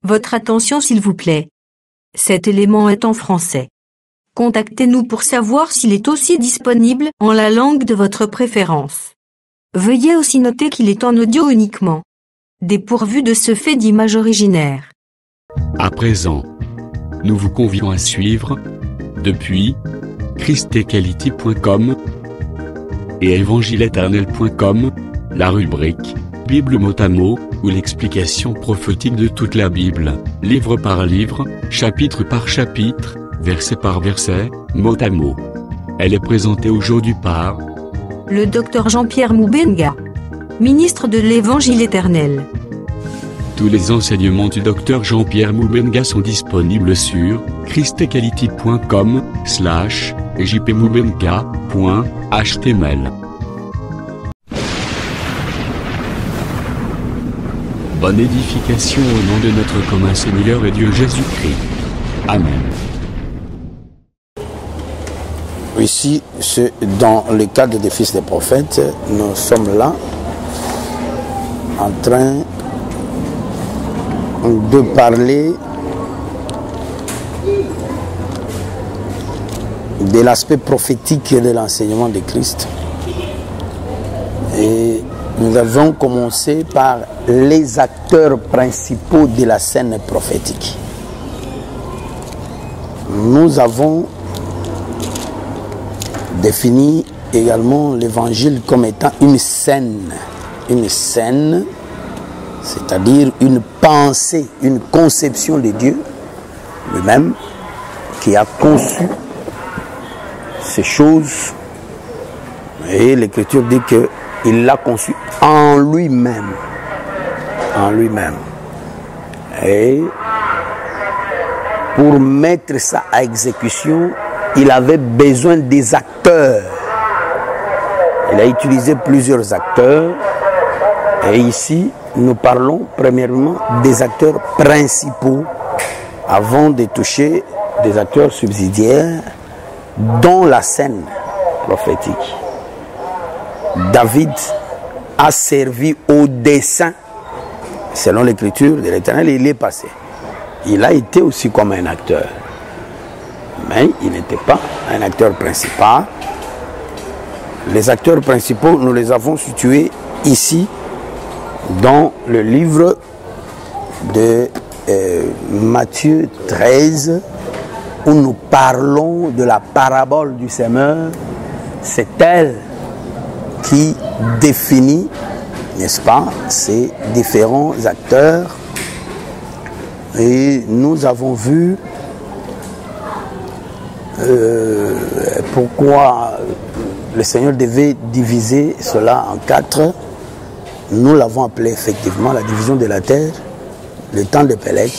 Votre attention s'il vous plaît. Cet élément est en français. Contactez-nous pour savoir s'il est aussi disponible en la langue de votre préférence. Veuillez aussi noter qu'il est en audio uniquement. Dépourvu de ce fait d'image originaire. À présent, nous vous convions à suivre, depuis christequality.com et évangile-éternel.com, la rubrique Bible mot à mot, ou l'explication prophétique de toute la Bible, livre par livre, chapitre par chapitre, verset par verset, mot à mot. Elle est présentée aujourd'hui par le Dr Jean-Pierre Moubenga, ministre de l'Évangile éternel. Tous les enseignements du Dr Jean-Pierre Moubenga sont disponibles sur christequality.com/jpmoubenga.html. Bonne édification au nom de notre commun Seigneur et Dieu Jésus-Christ. Amen. Ici, dans le cadre des fils des prophètes, nous sommes là en train de parler de l'aspect prophétique de l'enseignement de Christ. Et nous avons commencé par les acteurs principaux de la scène prophétique. Nous avons défini également l'évangile comme étant une scène, c'est-à-dire une pensée, une conception de Dieu lui-même qui a conçu ces choses. Et l'Écriture dit qu'il l'a conçu en lui-même. En lui-même. Et pour mettre ça à exécution, il avait besoin des acteurs. Il a utilisé plusieurs acteurs. Et ici, nous parlons premièrement des acteurs principaux avant de toucher des acteurs subsidiaires dans la scène prophétique. David a servi au dessein, selon l'écriture de l'Éternel, il est passé. Il a été aussi comme un acteur. Mais il n'était pas un acteur principal. Les acteurs principaux, nous les avons situés ici, dans le livre de Matthieu 13, où nous parlons de la parabole du semeur. C'est elle qui définit, n'est-ce pas, ces différents acteurs. Et nous avons vu pourquoi le Seigneur devait diviser cela en 4. Nous l'avons appelé effectivement la division de la terre, le temps de Pélec,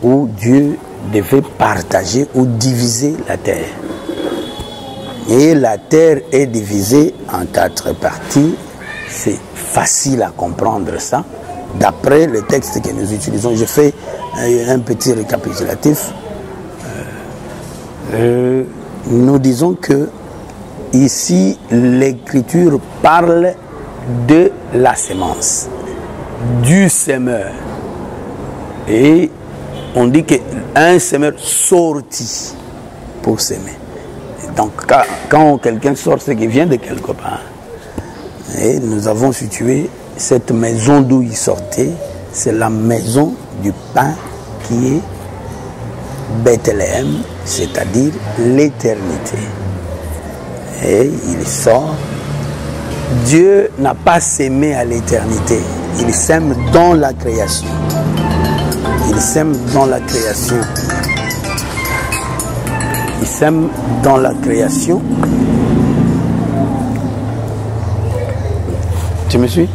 où Dieu devait partager ou diviser la terre. Et la terre est divisée en 4 parties. C'est facile à comprendre ça. D'après le texte que nous utilisons, je fais un petit récapitulatif. Nous disons que ici, l'Écriture parle de la sémence, du semeur. Et on dit qu'un semeur sortit pour s'aimer. Donc quand quelqu'un sort, c'est qu'il vient de quelque part. Et nous avons situé cette maison d'où il sortait, c'est la maison du pain qui est Bethléem, c'est-à-dire l'éternité. Et il sort. Dieu n'a pas sémé à l'éternité, il sème dans la création. Il sème dans la création. Il sème dans la création. Tu me suis?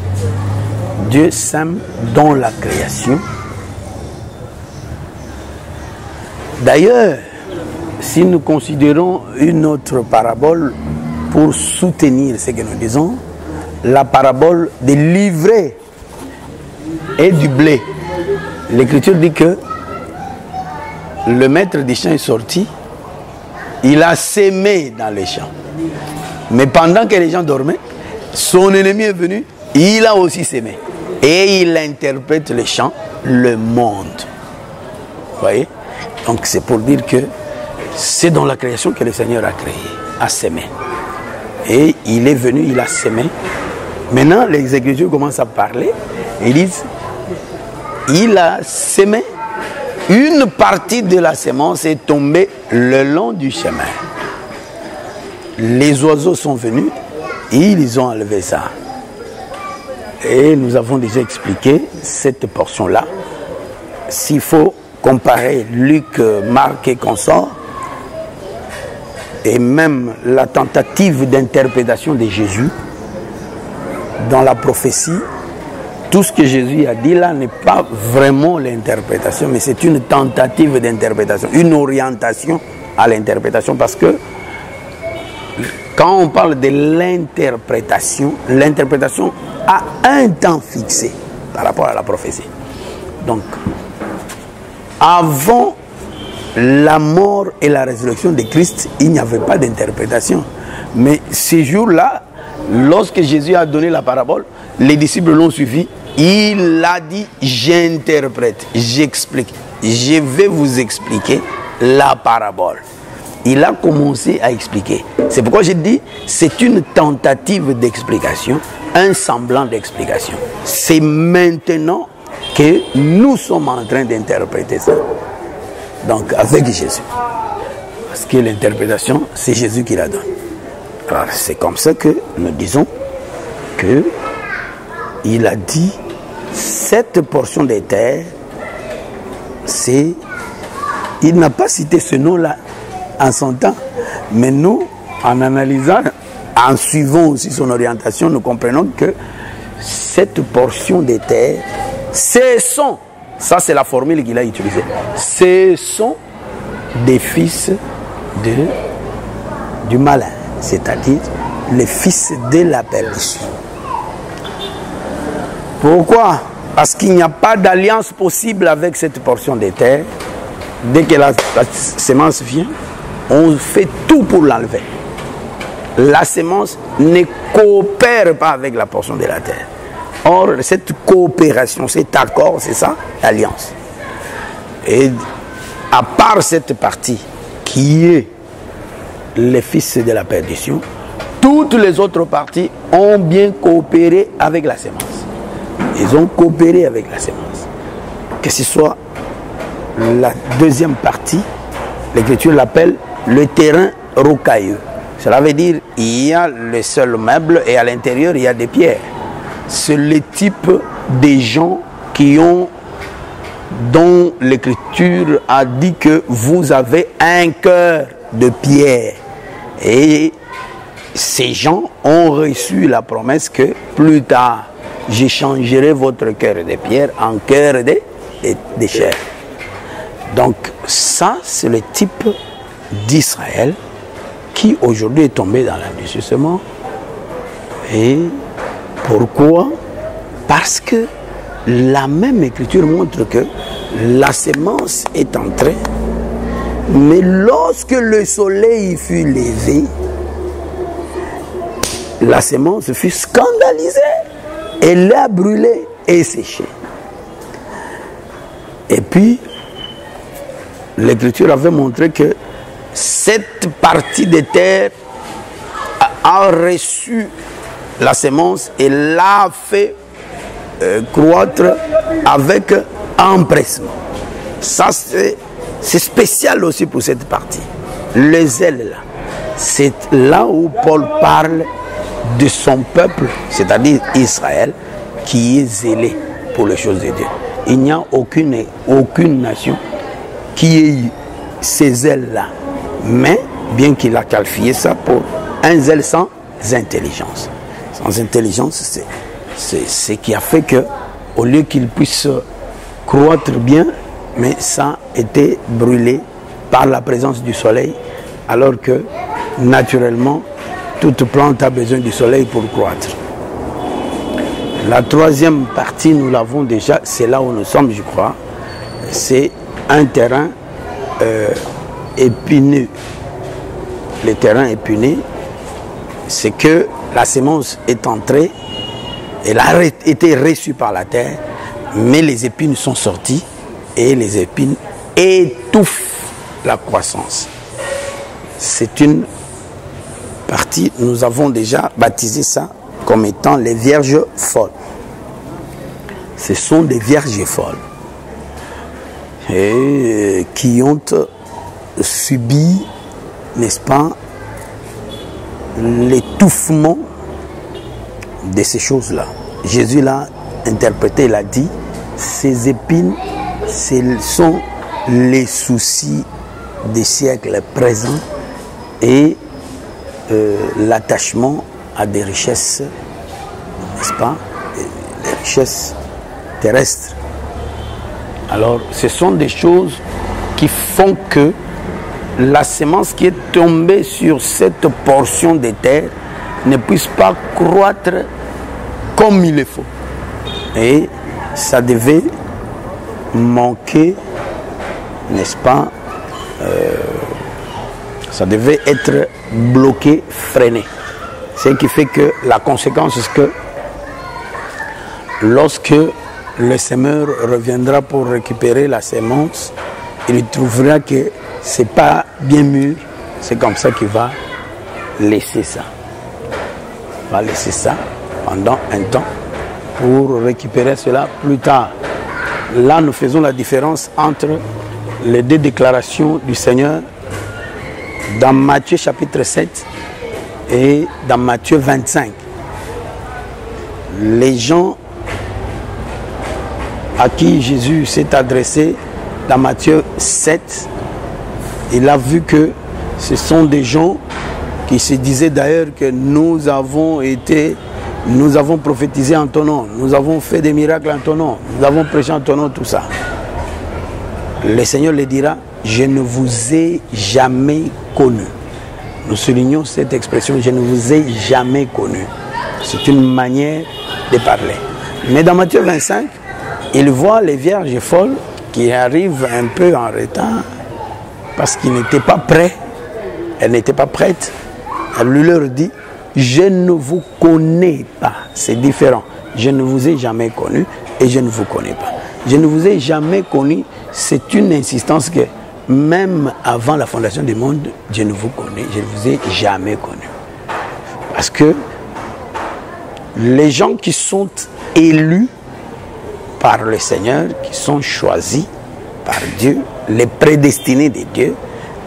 Dieu sème dans la création. D'ailleurs, si nous considérons une autre parabole pour soutenir ce que nous disons, la parabole des livrets et du blé. L'Écriture dit que le maître des champs est sorti, il a sémé dans les champs. Mais pendant que les gens dormaient, son ennemi est venu, il a aussi sémé. et il interprète le chant, le monde. Vous voyez? Donc c'est pour dire que c'est dans la création que le Seigneur a créé, a sémé. Et il est venu, il a sémé. Maintenant, les Écritures commencent à parler. Ils disent, il a sémé. Une partie de la sémence est tombée le long du chemin. Les oiseaux sont venus et ils ont enlevé ça. Et nous avons déjà expliqué cette portion-là. S'il faut comparer Luc, Marc et consorts, et même la tentative d'interprétation de Jésus dans la prophétie, tout ce que Jésus a dit là n'est pas vraiment l'interprétation, mais c'est une tentative d'interprétation, une orientation à l'interprétation, parce que quand on parle de l'interprétation, l'interprétation a un temps fixé par rapport à la prophétie. Donc, avant la mort et la résurrection de Christ, il n'y avait pas d'interprétation. Mais ces jours-là, lorsque Jésus a donné la parabole, les disciples l'ont suivi. Il a dit, j'interprète, j'explique, je vais vous expliquer la parabole. Il a commencé à expliquer. C'est pourquoi j'ai dit, c'est une tentative d'explication, un semblant d'explication. C'est maintenant que nous sommes en train d'interpréter ça. Donc avec Jésus. Parce que l'interprétation, c'est Jésus qui la donne. Alors c'est comme ça que nous disons que il a dit, cette portion des terres, c'est... Il n'a pas cité ce nom-là en son temps. Mais nous, en analysant, en suivant aussi son orientation, nous comprenons que cette portion des terres, ce sont, ça c'est la formule qu'il a utilisée, ce sont des fils du malin, c'est-à-dire les fils de la perdition. Pourquoi? Parce qu'il n'y a pas d'alliance possible avec cette portion des terres. Dès que la sémence vient, on fait tout pour l'enlever. La sémence ne coopère pas avec la portion de la terre. Or, cette coopération, cet accord, c'est ça, l'alliance. Et à part cette partie qui est les fils de la perdition, toutes les autres parties ont bien coopéré avec la sémence. Ils ont coopéré avec la sémence. Que ce soit la deuxième partie, l'Écriture l'appelle le terrain rocailleux. Cela veut dire il y a le seul meuble et à l'intérieur il y a des pierres. C'est le type des gens qui ont, dont l'Écriture a dit que vous avez un cœur de pierre. Et ces gens ont reçu la promesse que plus tard, j'échangerai votre cœur de pierre en cœur de chair. Donc ça, c'est le type d'Israël qui aujourd'hui est tombé dans l'endurcissement. Et pourquoi? Parce que la même Écriture montre que la sémence est entrée, mais lorsque le soleil fut levé, la sémence fut scandalisée. Elle a brûlé et séché. Et puis, l'Écriture avait montré que cette partie de terre a reçu la sémence et l'a fait croître avec empressement. Ça, c'est spécial aussi pour cette partie. Les ailes, là, c'est là où Paul parle de son peuple, c'est-à-dire Israël, qui est zélé pour les choses de Dieu. Il n'y a aucune nation qui ait ces ailes-là. Mais, bien qu'il a qualifié ça pour un zèle sans intelligence. Sans intelligence, c'est ce qui a fait que, au lieu qu'il puisse croître bien, mais ça a été brûlé par la présence du soleil, alors que, naturellement, toute plante a besoin du soleil pour croître. La troisième partie, nous l'avons déjà, c'est là où nous sommes, je crois. C'est un terrain épineux. Le terrain épineux, c'est que la sémence est entrée Elle a été reçue par la terre, mais les épines sont sorties et les épines étouffent la croissance. C'est une partie, nous avons déjà baptisé ça comme étant les vierges folles. Ce sont des vierges folles et qui ont subi, n'est-ce pas, l'étouffement de ces choses-là. Jésus l'a interprété, il a dit, ces épines, ce sont les soucis des siècles présents et l'attachement à des richesses, n'est-ce pas, des richesses terrestres. Alors, ce sont des choses qui font que la semence qui est tombée sur cette portion de terre ne puisse pas croître comme il le faut. Et ça devait manquer, n'est-ce pas, ça devait être bloqué, freiné. Ce qui fait que la conséquence, c'est que lorsque le semeur reviendra pour récupérer la semence, il trouvera que ce n'est pas bien mûr. C'est comme ça qu'il va laisser ça. Il va laisser ça pendant un temps pour récupérer cela plus tard. Là, nous faisons la différence entre les deux déclarations du Seigneur dans Matthieu chapitre 7 et dans Matthieu 25. Les gens à qui Jésus s'est adressé dans Matthieu 7, il a vu que ce sont des gens qui se disaient d'ailleurs que nous avons prophétisé en ton nom, nous avons fait des miracles en ton nom, nous avons prêché en ton nom, tout ça. Le Seigneur le dira, je ne vous ai jamais connu. Nous soulignons cette expression, je ne vous ai jamais connu. C'est une manière de parler. Mais dans Matthieu 25, il voit les vierges folles qui arrivent un peu en retard parce qu'ils n'étaient pas prêts. Elles n'étaient pas prêtes. Elle lui leur dit, je ne vous connais pas. C'est différent. Je ne vous ai jamais connu et je ne vous connais pas. Je ne vous ai jamais connu. C'est une insistance que même avant la fondation du monde, je ne vous connais, je ne vous ai jamais connu. Parce que les gens qui sont élus par le Seigneur, qui sont choisis par Dieu, les prédestinés de Dieu,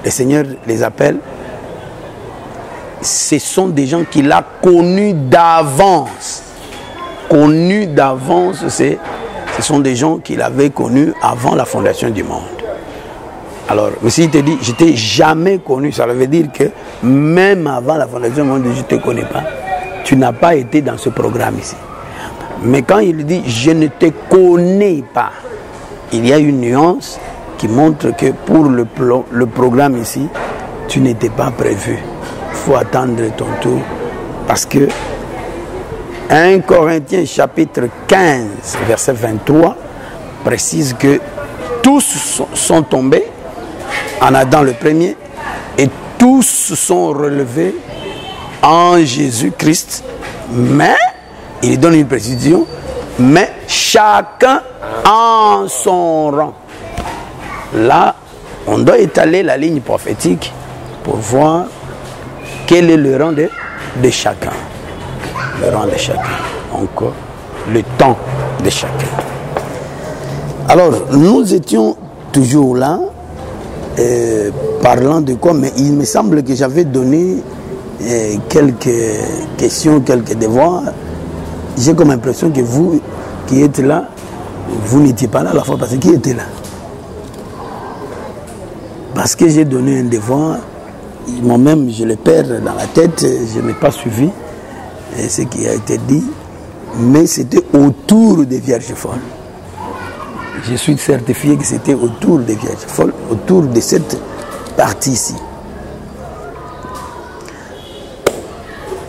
le Seigneur les appelle, ce sont des gens qu'il a connus d'avance. Connus d'avance, ce sont des gens qu'il avait connus avant la fondation du monde. Alors, s'il te dit, je ne t'ai jamais connu, ça veut dire que même avant la fondation du monde, je ne te connais pas. Tu n'as pas été dans ce programme ici. Mais quand il dit, je ne te connais pas, il y a une nuance qui montre que pour le programme ici, tu n'étais pas prévu. Il faut attendre ton tour. Parce que 1 Corinthiens chapitre 15, verset 23, précise que tous sont tombés en Adam le premier et tous sont relevés en Jésus-Christ. Mais, il donne une précision, mais chacun en son rang. Là, on doit étaler la ligne prophétique pour voir quel est le rang de chacun. Le rang de chacun. Donc, le temps de chacun. Alors, nous étions toujours là, parlant de quoi, mais il me semble que j'avais donné quelques questions, quelques devoirs. J'ai comme impression que vous qui êtes là, vous n'étiez pas là à la fois, parce que qui était là? Parce que j'ai donné un devoir, moi-même je le perds dans la tête, je n'ai pas suivi ce qui a été dit, mais c'était autour des Vierges folles. Je suis certifié que c'était autour des Vierges folles, autour de cette partie-ci.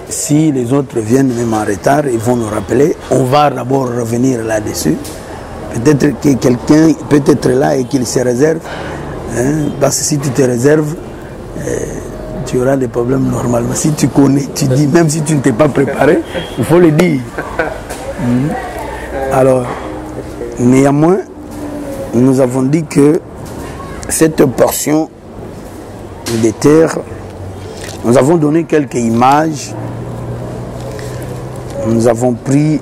Si les autres viennent même en retard, ils vont nous rappeler. On va d'abord revenir là-dessus. Peut-être que quelqu'un peut être là et qu'il se réserve. Parce que si tu te réserves, tu auras des problèmes normalement. Si tu connais, tu dis, même si tu ne t'es pas préparé, il faut le dire. Alors, néanmoins, nous avons dit que cette portion des terres, nous avons donné quelques images. Nous avons pris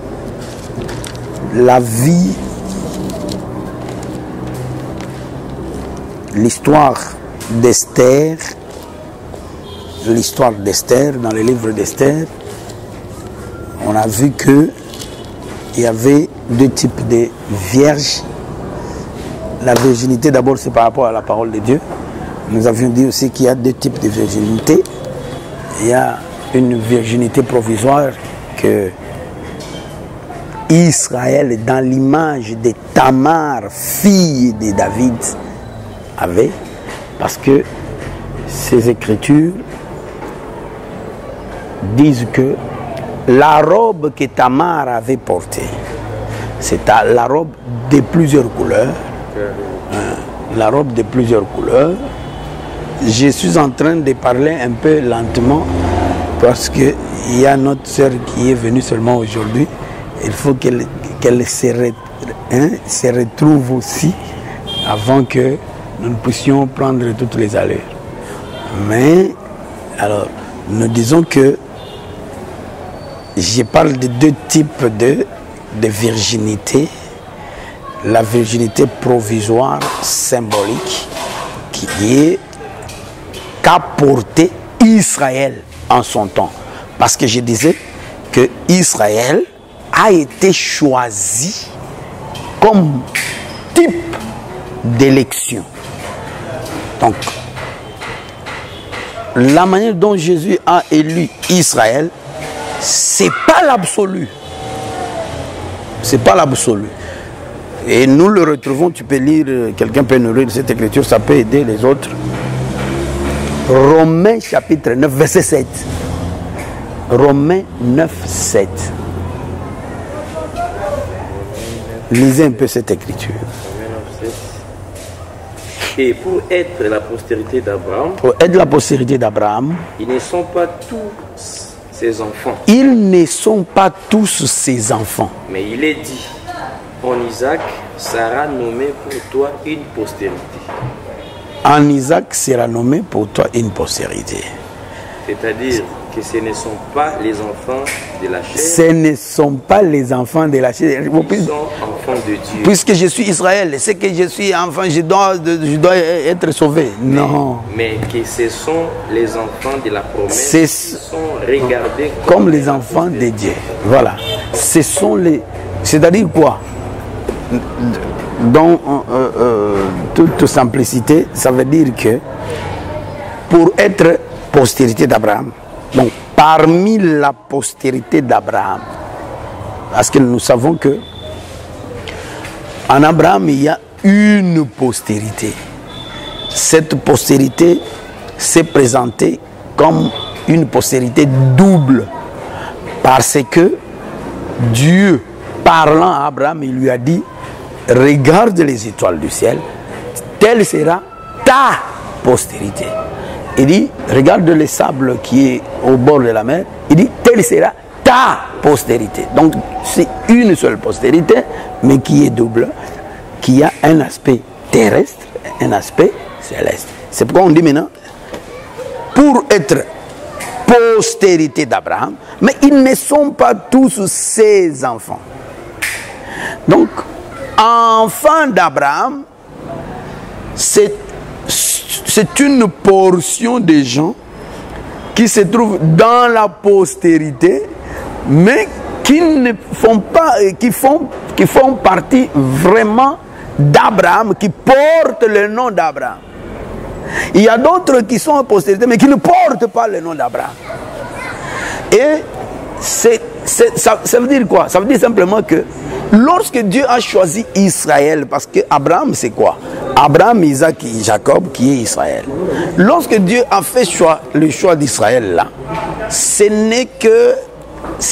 la vie, l'histoire d'Esther, dans le livre d'Esther. On a vu que il y avait deux types de vierges. La virginité, d'abord, c'est par rapport à la parole de Dieu. Nous avions dit aussi qu'il y a deux types de virginité. Il y a une virginité provisoire que Israël, dans l'image de Tamar, fille de David, avait, parce que ces écritures disent que la robe que Tamar avait portée, c'était la robe de plusieurs couleurs. La robe de plusieurs couleurs. Je suis en train de parler un peu lentement parce qu'il y a notre sœur qui est venue seulement aujourd'hui. Il faut qu'elle se retrouve aussi avant que nous puissions prendre toutes les allures. Mais, alors, nous disons que je parle de deux types de virginité. La virginité provisoire symbolique qu'a porté Israël en son temps. Parce que je disais que Israël a été choisi comme type d'élection. Donc, la manière dont Jésus a élu Israël, c'est pas l'absolu. C'est pas l'absolu. Et nous le retrouvons, tu peux lire, quelqu'un peut nous lire cette écriture, ça peut aider les autres. Romains chapitre 9, verset 7. Romains 9, 7. Lisez un peu cette écriture. Et pour être la postérité d'Abraham, ils ne sont pas tous ses enfants. Ils ne sont pas tous ses enfants. Mais il est dit, en Isaac sera nommé pour toi une postérité. En Isaac sera nommé pour toi une postérité. C'est-à-dire que ce ne sont pas les enfants de la chair. Ce ne sont pas les enfants de la chair. Ils sont enfants de Dieu. Puisque je suis Israël, c'est que je suis enfant, je dois être sauvé. Non. Mais que ce sont les enfants de la promesse qui sont regardés comme les enfants de Dieu. Voilà. Ce sont les... C'est-à-dire quoi? Dans toute simplicité, ça veut dire que pour être postérité d'Abraham, donc parmi la postérité d'Abraham, parce que nous savons que en Abraham il y a une postérité. Cette postérité s'est présentée comme une postérité double, parce que Dieu, parlant à Abraham, il lui a dit: regarde les étoiles du ciel, telle sera ta postérité. Il dit, regarde le sable qui est au bord de la mer, il dit, telle sera ta postérité. Donc c'est une seule postérité, mais qui est double, qui a un aspect terrestre, un aspect céleste. C'est pourquoi on dit maintenant, pour être postérité d'Abraham, mais ils ne sont pas tous ses enfants. Donc, enfant d'Abraham, c'est une portion des gens qui se trouvent dans la postérité, mais qui ne font pas, qui font partie vraiment d'Abraham, qui portent le nom d'Abraham. Il y a d'autres qui sont en postérité, mais qui ne portent pas le nom d'Abraham. Et ça veut dire quoi? Ça veut dire simplement que lorsque Dieu a choisi Israël, parce que Abraham c'est quoi? Abraham, Isaac et Jacob qui est Israël. Lorsque Dieu a fait le choix d'Israël là, ce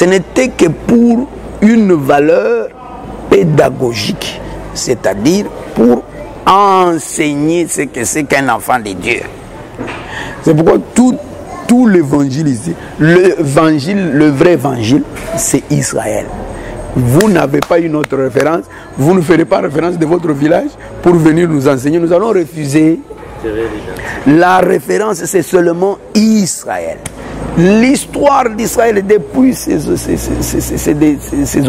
n'était que pour une valeur pédagogique, c'est-à-dire pour enseigner ce que c'est qu'un enfant de Dieu. C'est pourquoi tout l'évangile ici, le vrai évangile, c'est Israël. vous n'avez pas une autre référence, vous ne ferez pas référence de votre village pour venir nous enseigner. Nous allons refuser. La référence, c'est seulement Israël. L'histoire d'Israël depuis ses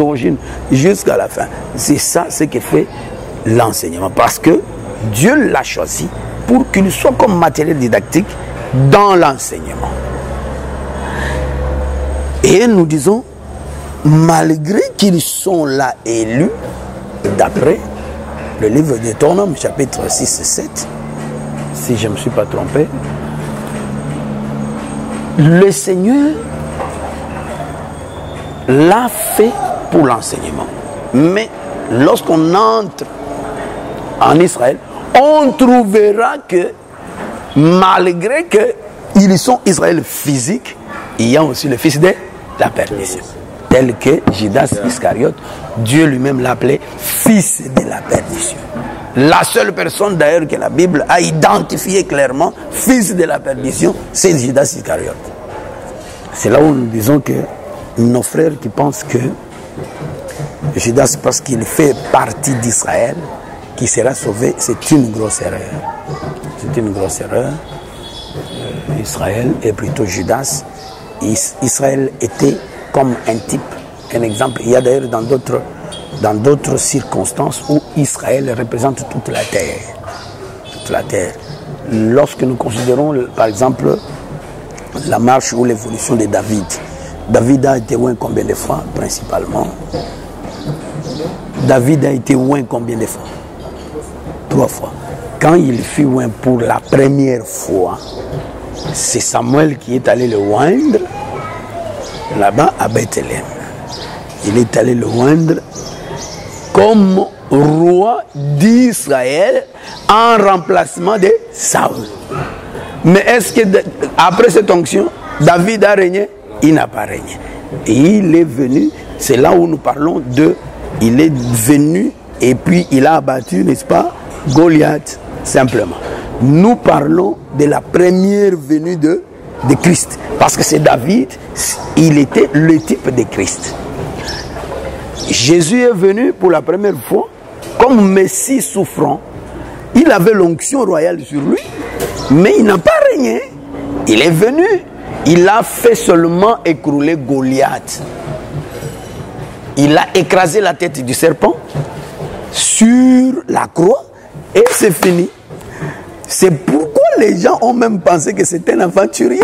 origines jusqu'à la fin. C'est ça ce que fait l'enseignement. Parce que Dieu l'a choisi pour qu'il soit comme matériel didactique dans l'enseignement. Et nous disons, malgré qu'ils sont là élus, d'après le livre de Deutéronome, chapitre 6 et 7, si je ne me suis pas trompé, le Seigneur l'a fait pour l'enseignement. Mais lorsqu'on entre en Israël, on trouvera que malgré qu'ils sont Israël physique, il y a aussi le fils de la perdition. Tel que Judas Iscariote, Dieu lui-même l'appelait fils de la perdition. La seule personne d'ailleurs que la Bible a identifié clairement, fils de la perdition, c'est Judas Iscariote. C'est là où nous disons que nos frères qui pensent que Judas, parce qu'il fait partie d'Israël, qui sera sauvé, c'est une grosse erreur. C'est une grosse erreur. Israël est plutôt Judas. Israël était comme un type, un exemple. Il y a d'ailleurs dans d'autres circonstances où Israël représente toute la terre. Toute la terre. Lorsque nous considérons, par exemple, la marche ou l'évolution de David. David a été oint combien de fois, principalement? David a été oint combien de fois? 3 fois. Quand il fut oint pour la première fois, c'est Samuel qui est allé le oindre là-bas à Bethléem. Il est allé le oindre comme roi d'Israël en remplacement de Saül. Mais est-ce que après cette onction, David a régné? Il n'a pas régné. Et il est venu, c'est là où nous parlons de, il est venu et puis il a abattu, n'est-ce pas, Goliath, simplement. Nous parlons de la première venue de Christ. Parce que c'est David, il était le type de Christ. Jésus est venu pour la première fois comme Messie souffrant. Il avait l'onction royale sur lui, mais il n'a pas régné. Il est venu, il a fait seulement écrouler Goliath. Il a écrasé la tête du serpent sur la croix et c'est fini. C'est pourquoi les gens ont même pensé que c'était un aventurier.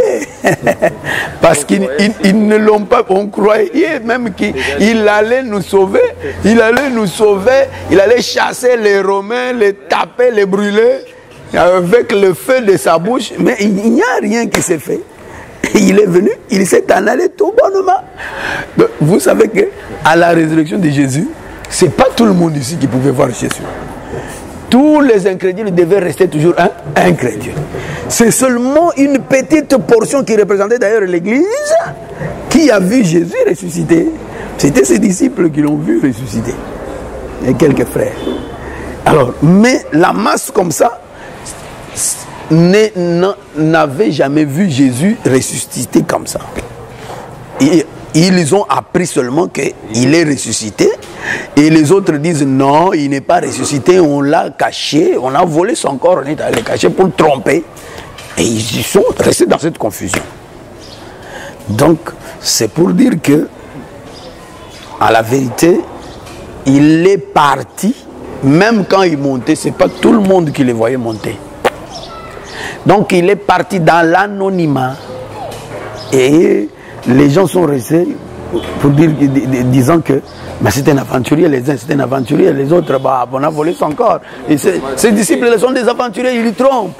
Parce qu'ils ne l'ont pas. On croyait même qu'il allait nous sauver. Il allait nous sauver. Il allait chasser les Romains, les taper, les brûler avec le feu de sa bouche. Mais il n'y a rien qui s'est fait. Il est venu, il s'est en allé tout bonnement. Donc, vous savez qu'à la résurrection de Jésus, ce n'est pas tout le monde ici qui pouvait voir Jésus. Tous les incrédules devaient rester toujours incrédules. C'est seulement une petite portion qui représentait d'ailleurs l'Église qui a vu Jésus ressusciter. C'était ses disciples qui l'ont vu ressusciter. Et quelques frères. Alors, mais la masse comme ça n'avait jamais vu Jésus ressusciter comme ça. Et ils ont appris seulement qu'il est ressuscité. Et les autres disent non, il n'est pas ressuscité, on l'a caché, on a volé son corps, on est allé le cacher pour le tromper. Et ils sont restés dans cette confusion. Donc, c'est pour dire que, à la vérité, il est parti, même quand il montait, ce n'est pas tout le monde qui le voyait monter. Donc, il est parti dans l'anonymat. Et les gens sont restés pour dire, disant que c'est un aventurier, les uns c'est un aventurier, les autres on a volé son corps. Et ces disciples sont des aventuriers, ils les trompent.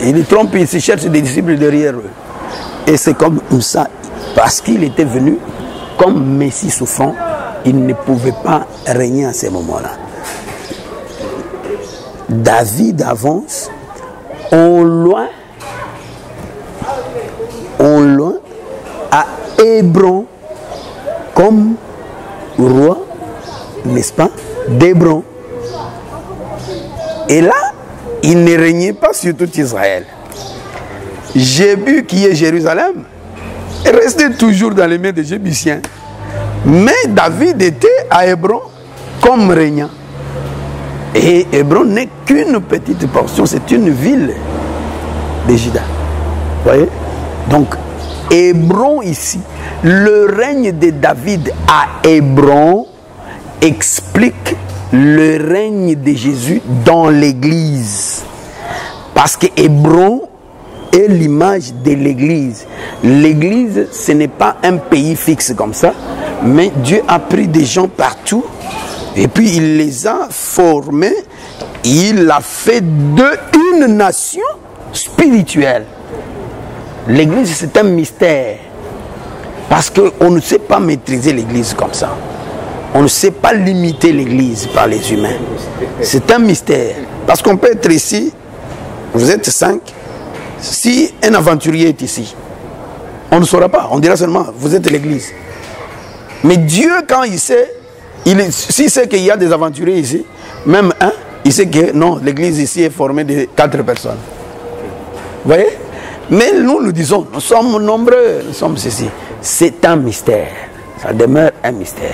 Ils les trompent, ils se cherchent des disciples derrière eux. Et c'est comme ça, parce qu'il était venu comme Messie souffrant, il ne pouvait pas régner à ces moments-là. David avance au loin à Hébron comme roi, n'est-ce pas, d'Hébron. Et là, il ne régnait pas sur tout Israël. Jébu, qui est Jérusalem, est resté toujours dans les mains des Jébusiens. Mais David était à Hébron comme régnant. Et Hébron n'est qu'une petite portion, c'est une ville de Juda. Vous voyez? Donc, Hébron ici, le règne de David à Hébron explique le règne de Jésus dans l'Église. Parce que Hébron est l'image de l'Église. L'Église, ce n'est pas un pays fixe comme ça, mais Dieu a pris des gens partout et puis il les a formés. Il a fait d'eux une nation spirituelle. L'Église, c'est un mystère. Parce qu'on ne sait pas maîtriser l'Église comme ça. On ne sait pas limiter l'Église par les humains. C'est un mystère. Parce qu'on peut être ici, vous êtes 5. Si un aventurier est ici, on ne saura pas. On dira seulement, vous êtes l'Église. Mais Dieu, quand il sait, s'il sait qu'il y a des aventuriers ici, même un, il sait que non, l'Église ici est formée de 4 personnes. Vous voyez? Mais nous disons, nous sommes nombreux, nous sommes ceci. C'est un mystère. Ça demeure un mystère.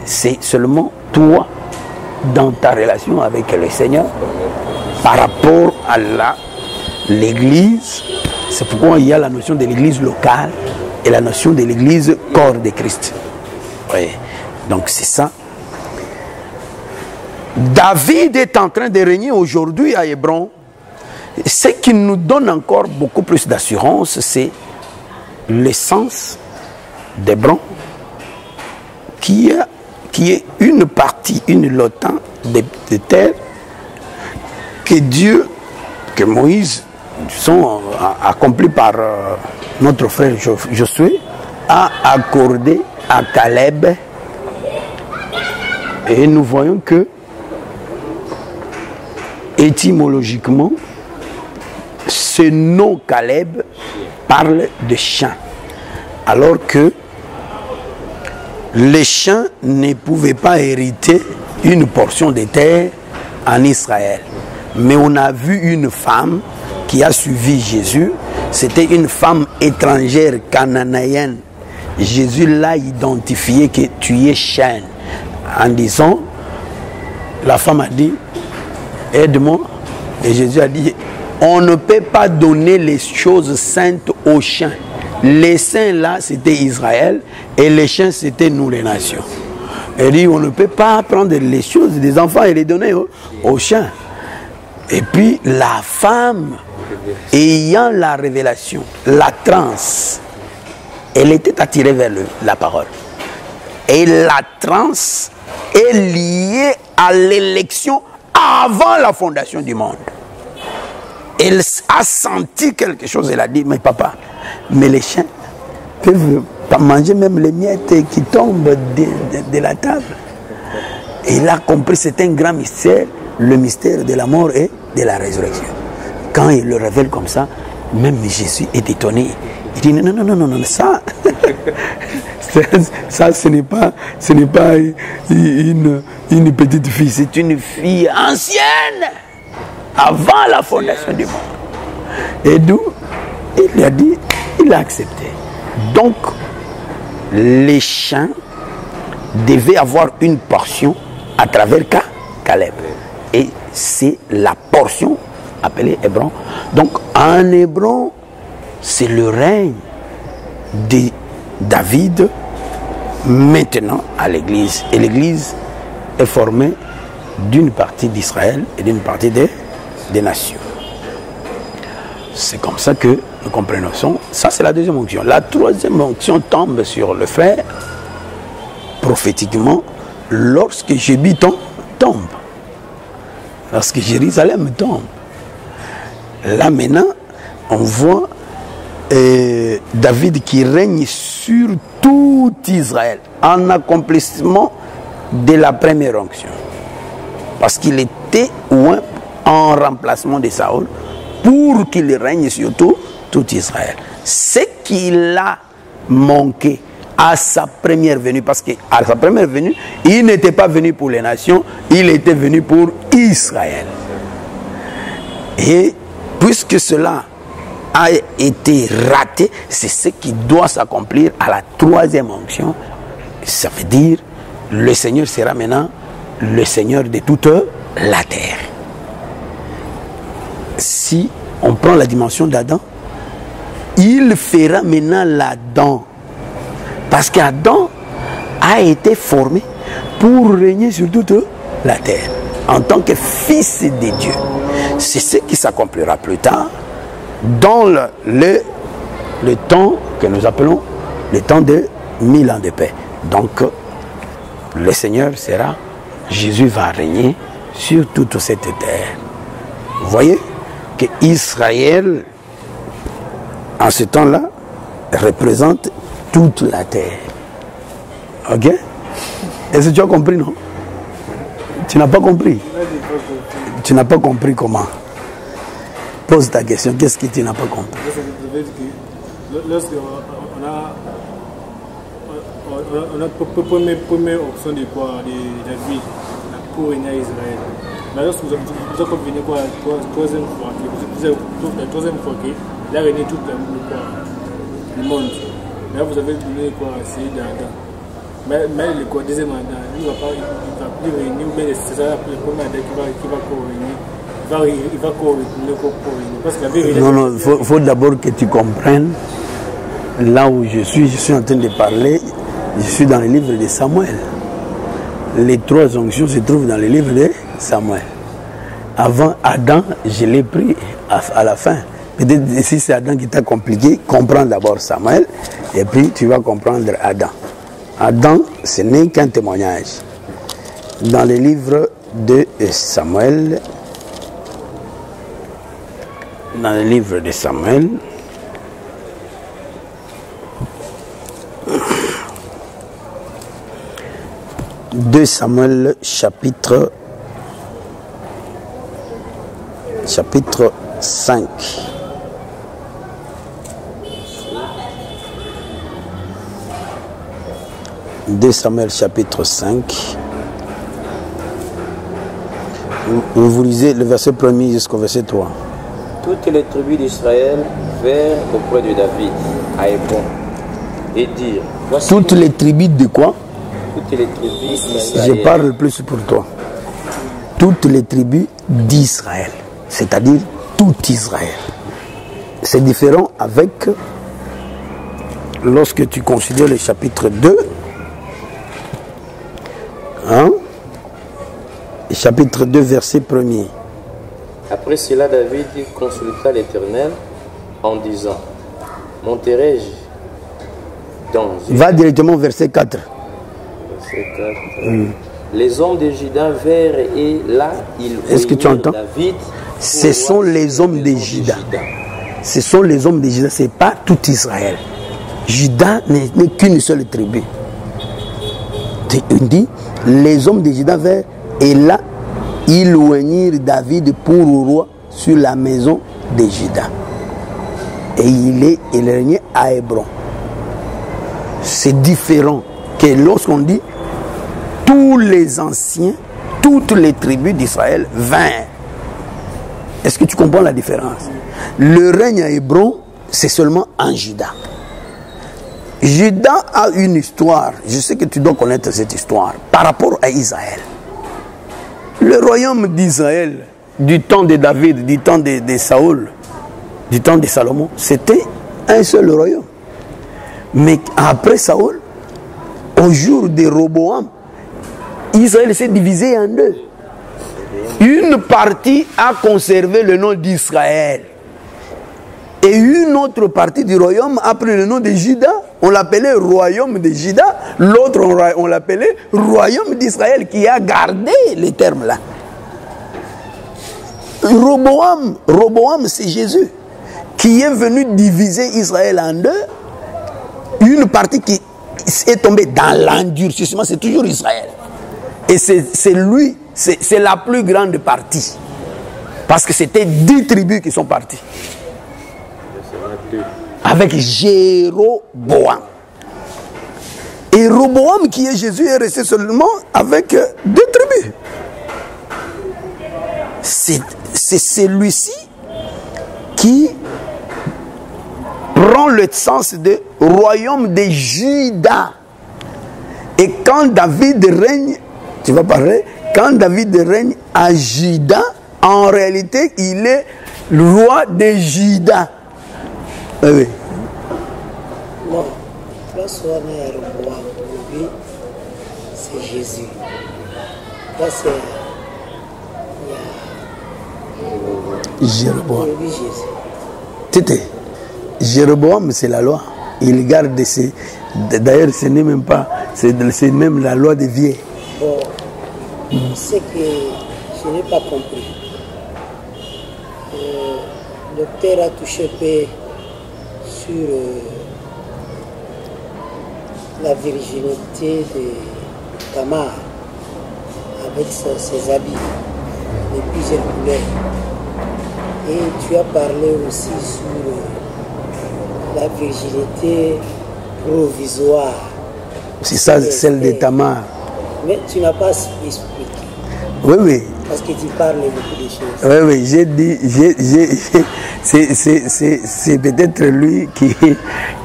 C'est seulement toi, dans ta relation avec le Seigneur, par rapport à l'Église. C'est pourquoi il y a la notion de l'Église locale et la notion de l'Église corps de Christ. Oui. Donc c'est ça. David est en train de régner aujourd'hui à Hébron. Ce qui nous donne encore beaucoup plus d'assurance, c'est l'essence d'Hébron, qui est une partie, une lotin de terre que Moïse, accompli par notre frère Josué, a accordé à Caleb. Et nous voyons que, étymologiquement, ce nom Caleb parle de champ, alors que les champs ne pouvaient pas hériter une portion de terre en Israël. Mais on a vu une femme qui a suivi Jésus. C'était une femme étrangère cananéenne. Jésus l'a identifié que tu es chêne. En disant, la femme a dit, aide-moi. Et Jésus a dit, on ne peut pas donner les choses saintes aux chiens. Les saints là, c'était Israël, et les chiens, c'était nous les nations. Elle dit, on ne peut pas prendre les choses des enfants et les donner aux chiens. Et puis la femme, ayant la révélation, la transe, elle était attirée vers la parole. Et la transe est liée à l'élection avant la fondation du monde. Elle a senti quelque chose, elle a dit, mais papa, mais les chiens peuvent pas manger même les miettes qui tombent de la table. Et il a compris, c'est un grand mystère, le mystère de la mort et de la résurrection. Quand il le révèle comme ça, même Jésus est étonné. Il dit, non, ça, ça ce n'est pas une petite fille, c'est une fille ancienne, avant la fondation du monde. Et d'où il a dit, il a accepté. Donc, les chiens devaient avoir une portion à travers Caleb. Et c'est la portion appelée Hébron. Donc, en Hébron, c'est le règne de David maintenant à l'Église. Et l'Église est formée d'une partie d'Israël et d'une partie des nations. C'est comme ça que nous comprenons. Ça, c'est la deuxième onction. La troisième onction tombe sur le frère prophétiquement lorsque Jébi tombe. Lorsque Jérusalem tombe. Là maintenant, on voit David qui règne sur tout Israël en accomplissement de la première onction. Parce qu'il était en remplacement de Saül pour qu'il règne sur tout Israël. Ce qu'il a manqué à sa première venue, parce qu'à sa première venue, il n'était pas venu pour les nations, il était venu pour Israël. Et puisque cela a été raté, c'est ce qui doit s'accomplir à la troisième onction, Ça veut dire, le Seigneur sera maintenant le Seigneur de toute la terre. Si on prend la dimension d'Adam, il fera maintenant l'Adam. Parce qu'Adam a été formé pour régner sur toute la terre, en tant que fils de Dieu. C'est ce qui s'accomplira plus tard, dans le temps que nous appelons le temps de 1000 ans de paix. Donc, le Seigneur sera, Jésus va régner sur toute cette terre. Vous voyez que Israël, en ce temps-là, représente toute la terre. Ok? Est-ce que tu as compris, non? Tu n'as pas compris? Tu n'as pas compris comment? Pose ta question. Qu'est-ce que tu n'as pas compris? Lorsqu'on a première option de quoi, de David, pour régner à Israël. Mais lorsque vous avez convenu quoi, la troisième fois qu'il a régné tout le monde. Là vous avez donné quoi, c'est d'Adam. Mais le quoi, deuxième Adam, il ne va plus régner, ou bien c'est ça le premier Adam qui va co-régner. Il va co-régner pour régner. Parce que la vérité. Non, il faut d'abord que tu comprennes. Là où je suis en train de parler, je suis dans le livre de Samuel. Les 3 onctions se trouvent dans le livre de Samuel. Avant Adam, je l'ai pris à la fin. Peut-être si c'est Adam qui t'a compliqué, comprends d'abord Samuel et puis tu vas comprendre Adam. Adam, ce n'est qu'un témoignage. Dans le livre de Samuel, dans le livre de Samuel, de Samuel chapitre 5. De Samuel chapitre 5. Vous lisez le verset 1er jusqu'au verset 3. Toutes les tribus d'Israël vinrent auprès de David à Hébron et dirent, voici toutes les tribus de quoi? toutes les tribus d'Israël. Je parle plus pour toi. Toutes les tribus d'Israël, c'est-à-dire tout Israël. C'est différent avec lorsque tu considères le chapitre 2, chapitre 2, verset 1er. Après cela, David consulta l'Éternel en disant, monterai-je dans une... Va directement au verset 4. Verset 4. Les hommes de Juda vinrent et là, ils Est-ce que tu voyirent entends? David. Ce sont les hommes de Juda. Ce sont les hommes de Juda, ce n'est pas tout Israël. Juda n'est qu'une seule tribu. On dit, les hommes de Juda vinrent et là, ils oignirent David pour roi sur la maison de Juda. Et il régnait à Hébron. C'est différent que lorsqu'on dit tous les anciens, toutes les tribus d'Israël vinrent. Est-ce que tu comprends la différence? Le règne à Hébron, c'est seulement en Juda. Juda a une histoire. Je sais que tu dois connaître cette histoire par rapport à Israël. Le royaume d'Israël, du temps de David, du temps de Saül, du temps de Salomon, c'était un seul royaume. Mais après Saül, au jour de Roboam, Israël s'est divisé en deux. Une partie a conservé le nom d'Israël. Et une autre partie du royaume a pris le nom de Juda. On l'appelait royaume de Juda. L'autre, on l'appelait royaume d'Israël, qui a gardé les termes là. Roboam, c'est Jésus, qui est venu diviser Israël en deux. Une partie qui est tombée dans l'endurcissement, c'est toujours Israël. Et c'est lui, c'est la plus grande partie. Parce que c'était 10 tribus qui sont parties. Avec Jéroboam. Et Roboam, qui est Jésus, est resté seulement avec 2 tribus. C'est celui-ci qui prend le sens de royaume de Juda. Et quand David règne, tu vas parler, quand David règne à Juda, en réalité, il est le roi de Juda. Oui. Non, là, soit né à roi, lui, c'est Jésus. Là, c'est Jéroboam. lui, Jésus. Tété. Jéroboam, c'est la loi. Il garde ses. D'ailleurs, ce n'est même pas. C'est même la loi des vieilles. Bon, ce que je n'ai pas compris. Le docteur a touché peu sur la virginité de Tamar avec ses habits de plusieurs couleurs. Et tu as parlé aussi sur la virginité provisoire. C'est ça, celle de Tamar. Mais tu n'as pas expliqué. Oui, oui. Parce que tu parles beaucoup de choses. Oui, oui, j'ai dit, c'est peut-être lui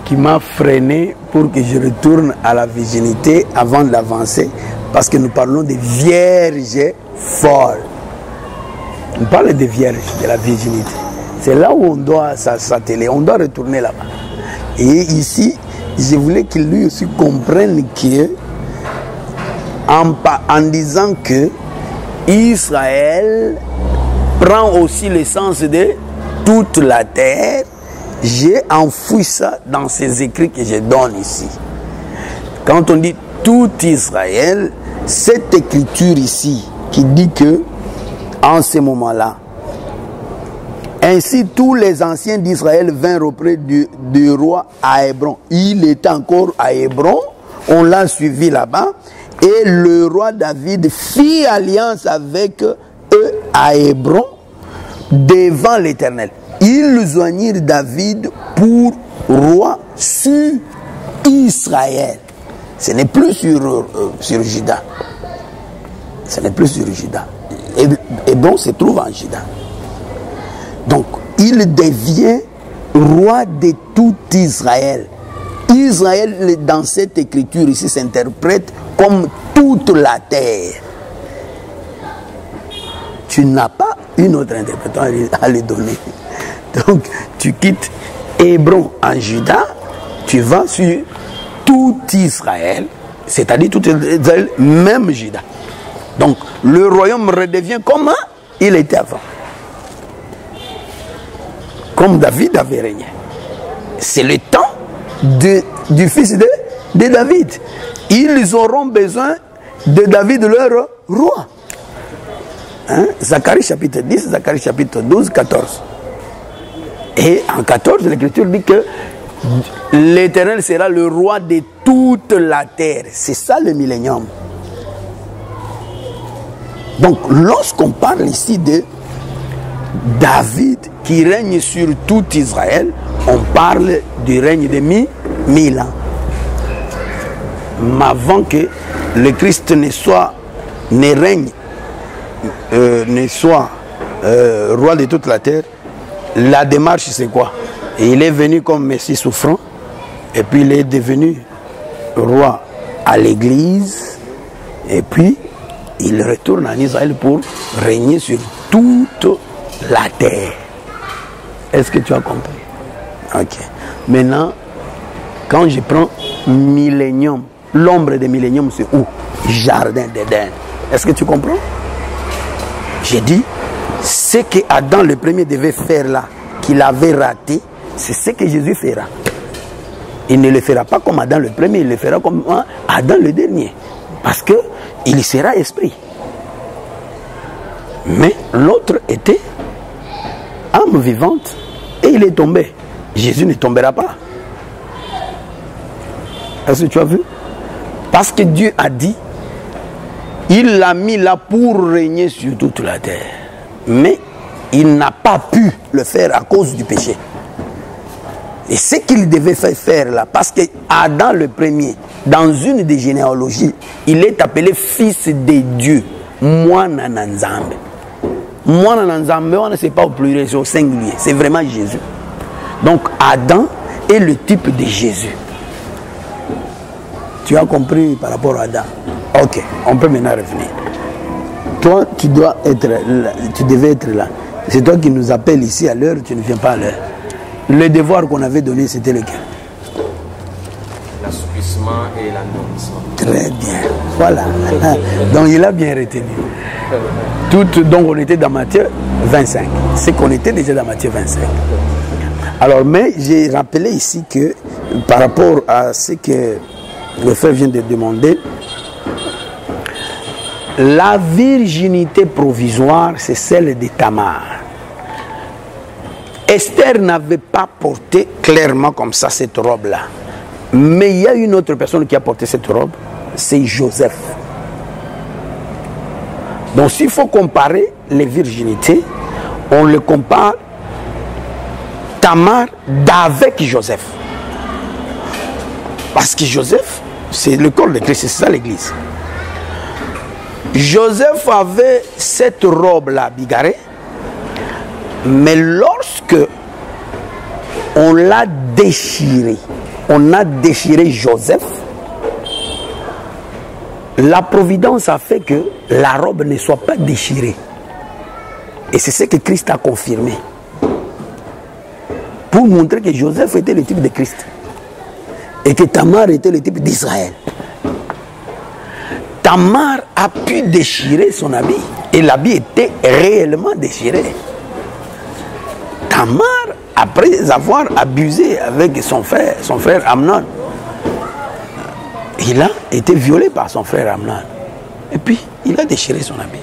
qui m'a freiné pour que je retourne à la virginité avant d'avancer, parce que nous parlons des vierges folles. On parle des vierges, de la virginité. C'est là où on doit s'atteler, on doit retourner là-bas. Et ici, je voulais qu'il lui aussi comprenne que, en disant que Israël prend aussi le sens de toute la terre, j'ai enfoui ça dans ces écrits que je donne ici. Quand on dit tout Israël, cette écriture ici qui dit que en ce moment-là, ainsi tous les anciens d'Israël vinrent auprès du roi à Hébron. Il était encore à Hébron, on l'a suivi là-bas. Et le roi David fit alliance avec eux à Hébron devant l'Éternel. Ils joignirent David pour roi sur Israël. Ce n'est plus sur Juda. Ce n'est plus sur Juda. Hébron se trouve en Juda. Donc, il devient roi de tout Israël. Israël, dans cette écriture ici, s'interprète comme toute la terre. Tu n'as pas une autre interprétation à lui donner. Donc, tu quittes Hébron en Juda, tu vas sur tout Israël, c'est-à-dire tout Israël, même Juda. Donc, le royaume redevient comme il était avant. Comme David avait régné. C'est le temps du fils de David. Ils auront besoin de David, leur roi. Hein? Zacharie chapitre 10, Zacharie chapitre 12, 14. Et en 14, l'Écriture dit que l'Éternel sera le roi de toute la terre. C'est ça le millénium. Donc, lorsqu'on parle ici de David qui règne sur tout Israël, on parle du règne de 1000 ans. Mais avant que le Christ ne règne, ne soit roi de toute la terre, la démarche c'est quoi? Et il est venu comme Messie souffrant, et puis il est devenu roi à l'église, et puis il retourne en Israël pour régner sur toute la terre. Est-ce que tu as compris? Ok. Maintenant, quand je prends millénium, l'ombre de millénium, c'est où? Jardin d'Éden. Est-ce que tu comprends? J'ai dit, ce que Adam le premier devait faire là, qu'il avait raté, c'est ce que Jésus fera. Il ne le fera pas comme Adam le premier, il le fera comme Adam le dernier. Parce qu'il sera esprit. Mais l'autre était âme vivante et il est tombé. Jésus ne tombera pas. Est-ce que tu as vu? Parce que Dieu a dit, il l'a mis là pour régner sur toute la terre. Mais il n'a pas pu le faire à cause du péché. Et ce qu'il devait faire là, parce que Adam le premier, dans une des généalogies, il est appelé fils de Dieu. Mwana Nzambe. Mwana Nzambe, ce n'est pas au pluriel, c'est au singulier. C'est vraiment Jésus. Donc Adam est le type de Jésus. Tu as compris par rapport à Adam. Ok, on peut maintenant revenir. Toi, tu dois être là, tu devais être là. C'est toi qui nous appelles ici à l'heure, tu ne viens pas à l'heure. Le devoir qu'on avait donné, c'était lequel? L'assoupissement et l'endormissement. Très bien. Voilà. Donc il a bien retenu. Donc on était dans Matthieu 25. C'est qu'on était déjà dans Matthieu 25. Alors, mais j'ai rappelé ici que par rapport à ce que le frère vient de demander, la virginité provisoire, c'est celle de Tamar. Esther n'avait pas porté clairement comme ça cette robe-là. Mais il y a une autre personne qui a porté cette robe, c'est Joseph. Donc s'il faut comparer les virginités, on le compare Tamar d'avec Joseph. Parce que Joseph, c'est le corps de Christ, c'est ça l'église. Joseph avait cette robe-là bigarrée, mais lorsque on l'a déchiré, on a déchiré Joseph, la providence a fait que la robe ne soit pas déchirée. Et c'est ce que Christ a confirmé. Pour montrer que Joseph était le type de Christ. Et que Tamar était le type d'Israël. Tamar a pu déchirer son habit. Et l'habit était réellement déchiré. Tamar, après avoir abusé avec son frère Amnon, il a été violé par son frère Amnon. Et puis, il a déchiré son habit.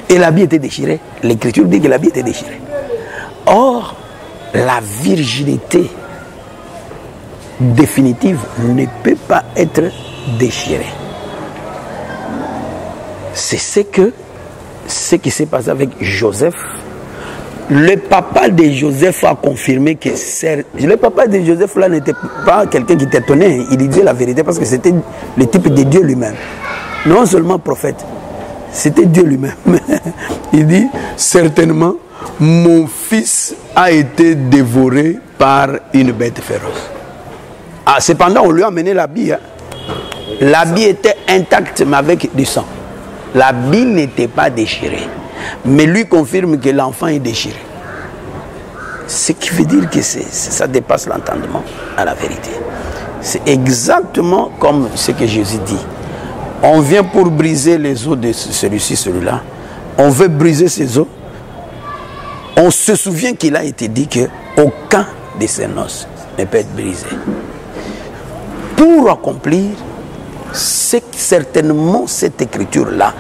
Et l'habit était déchiré. L'Écriture dit que l'habit était déchiré. Or, la virginité définitive ne peut pas être déchirée. C'est ce qui s'est passé avec Joseph. Le papa de Joseph a confirmé que le papa de Joseph là n'était pas quelqu'un qui t'étonnait, il disait la vérité parce que c'était le type de Dieu lui-même. Non seulement prophète, c'était Dieu lui-même. Il dit certainement mon fils a été dévoré par une bête féroce. Ah, cependant on lui a amené l'habit. Hein. L'habit était intact mais avec du sang. L'habit n'était pas déchiré. Mais lui confirme que l'enfant est déchiré. Ce qui veut dire que ça dépasse l'entendement à la vérité. C'est exactement comme ce que Jésus dit. On vient pour briser les os de celui-ci, celui-là. On veut briser ses os. On se souvient qu'il a été dit qu'aucun de ses noces ne peut être brisé. Pour accomplir certainement cette écriture-là,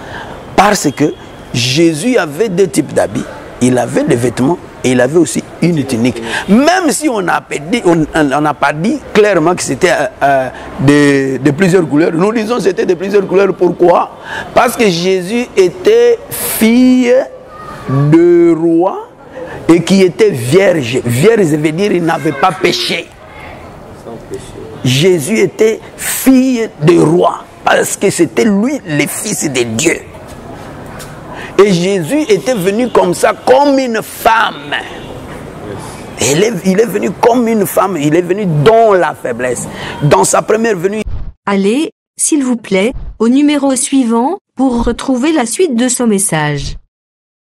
parce que Jésus avait deux types d'habits. Il avait des vêtements et il avait aussi une tunique. Même si on n'a pas dit clairement que c'était de plusieurs couleurs. Nous disons que c'était de plusieurs couleurs. Pourquoi? Parce que Jésus était fille de roi et qui était vierge. Vierge veut dire qu'il n'avait pas péché. Jésus était fille de roi parce que c'était lui le fils de Dieu. Et Jésus était venu comme ça, comme une femme. Il est venu comme une femme, il est venu dans la faiblesse. Dans sa première venue. Allez, s'il vous plaît, au numéro suivant, pour retrouver la suite de ce message.